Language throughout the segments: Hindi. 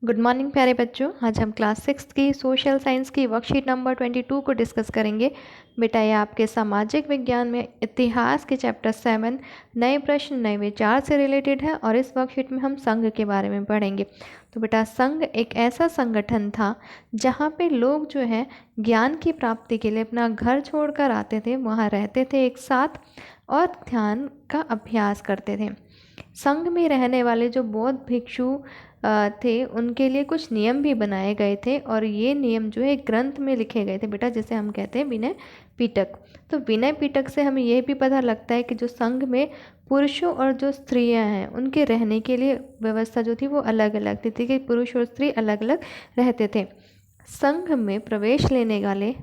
गुड मॉर्निंग प्यारे बच्चों। आज हम क्लास 6 की सोशल साइंस की वर्कशीट नंबर 22 को डिस्कस करेंगे। बेटा ये आपके सामाजिक विज्ञान में इतिहास के चैप्टर 7 नए प्रश्न नए विचार से रिलेटेड है और इस वर्कशीट में हम संघ के बारे में पढ़ेंगे। तो बेटा संघ एक ऐसा संगठन था जहाँ पे लोग जो है ज्ञान की प्राप्ति के लिए अपना घर छोड़कर आते थे, वहाँ रहते थे एक साथ और ध्यान का अभ्यास करते थे। संघ में रहने वाले जो बौद्ध भिक्षु थे उनके लिए कुछ नियम भी बनाए गए थे और ये नियम जो है ग्रंथ में लिखे गए थे बेटा, जिसे हम कहते हैं विनय पिटक। तो विनय पिटक से हमें यह भी पता लगता है कि जो संघ में पुरुषों और जो स्त्रियां हैं उनके रहने के लिए व्यवस्था जो थी वो अलग अलग थी कि पुरुष और स्त्री अलग अलग रहते थे। संघ में प्रवेश लेने वाले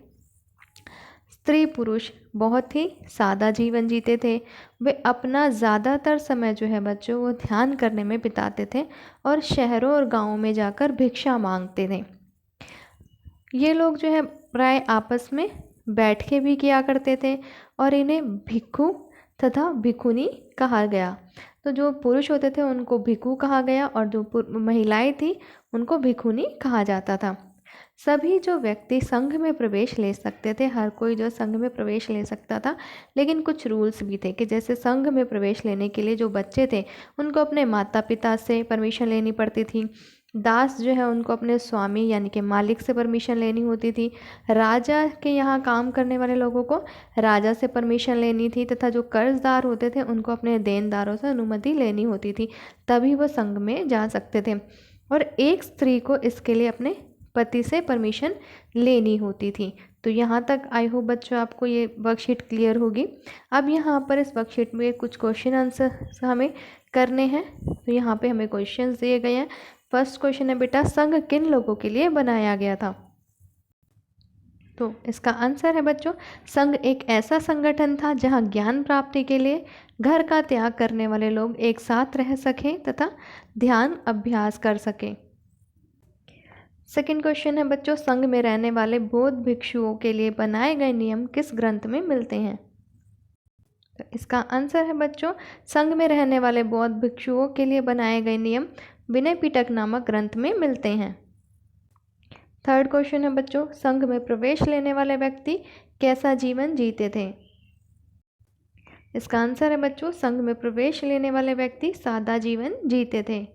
स्त्री पुरुष बहुत ही सादा जीवन जीते थे। वे अपना ज़्यादातर समय जो है बच्चों वो ध्यान करने में बिताते थे और शहरों और गांवों में जाकर भिक्षा मांगते थे। ये लोग जो है प्राय आपस में बैठ के भी किया करते थे और इन्हें भिक्खु तथा भिक्खुनी कहा गया। तो जो पुरुष होते थे उनको भिक्खु कहा गया और जो महिलाएं थी उनको भिक्खुनी कहा जाता था। सभी जो व्यक्ति संघ में प्रवेश ले सकते थे, हर कोई जो संघ में प्रवेश ले सकता था, लेकिन कुछ रूल्स भी थे कि जैसे संघ में प्रवेश लेने के लिए जो बच्चे थे उनको अपने माता पिता से परमिशन लेनी पड़ती थी। दास जो है उनको अपने स्वामी यानी कि मालिक से परमिशन लेनी होती थी। राजा के यहाँ काम करने वाले लोगों को राजा से परमिशन लेनी थी तथा जो कर्जदार होते थे उनको अपने देनदारों से अनुमति लेनी होती थी, तभी वो संघ में जा सकते थे। और एक स्त्री को इसके लिए अपने पति से परमिशन लेनी होती थी। तो यहाँ तक आई होप बच्चों आपको ये वर्कशीट क्लियर होगी। अब यहाँ पर इस वर्कशीट में कुछ क्वेश्चन आंसर हमें करने हैं। तो यहाँ पे हमें क्वेश्चंस दिए गए हैं। फर्स्ट क्वेश्चन है बेटा, संघ किन लोगों के लिए बनाया गया था? तो इसका आंसर है बच्चों, संघ एक ऐसा संगठन था जहाँ ज्ञान प्राप्ति के लिए घर का त्याग करने वाले लोग एक साथ रह सकें तथा ध्यान अभ्यास कर सकें। सेकेंड क्वेश्चन है बच्चों, संघ में रहने वाले बौद्ध भिक्षुओं के लिए बनाए गए नियम किस ग्रंथ में मिलते हैं? तो इसका आंसर है बच्चों, संघ में रहने वाले बौद्ध भिक्षुओं के लिए बनाए गए नियम विनय पिटक नामक ग्रंथ में मिलते हैं। थर्ड क्वेश्चन है बच्चों, संघ में प्रवेश लेने वाले व्यक्ति कैसा जीवन जीते थे? इसका आंसर है बच्चों, संघ में प्रवेश लेने वाले व्यक्ति सादा जीवन जीते थे।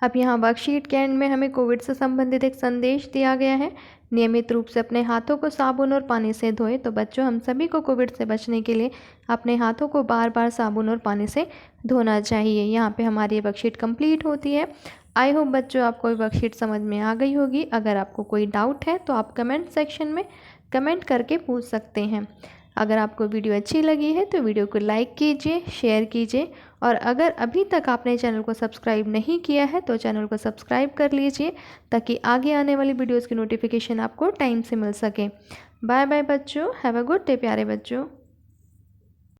अब यहाँ वर्कशीट के एंड में हमें कोविड से संबंधित एक संदेश दिया गया है, नियमित रूप से अपने हाथों को साबुन और पानी से धोएं। तो बच्चों हम सभी को कोविड से बचने के लिए अपने हाथों को बार बार साबुन और पानी से धोना चाहिए। यहाँ पे हमारी ये वर्कशीट कंप्लीट होती है। आई होप बच्चों आपको ये वर्कशीट समझ में आ गई होगी। अगर आपको कोई डाउट है तो आप कमेंट सेक्शन में कमेंट करके पूछ सकते हैं। अगर आपको वीडियो अच्छी लगी है तो वीडियो को लाइक कीजिए, शेयर कीजिए और अगर अभी तक आपने चैनल को सब्सक्राइब नहीं किया है तो चैनल को सब्सक्राइब कर लीजिए ताकि आगे आने वाली वीडियोस की नोटिफिकेशन आपको टाइम से मिल सके। बाय बाय बच्चों, हैव अ गुड डे प्यारे बच्चों।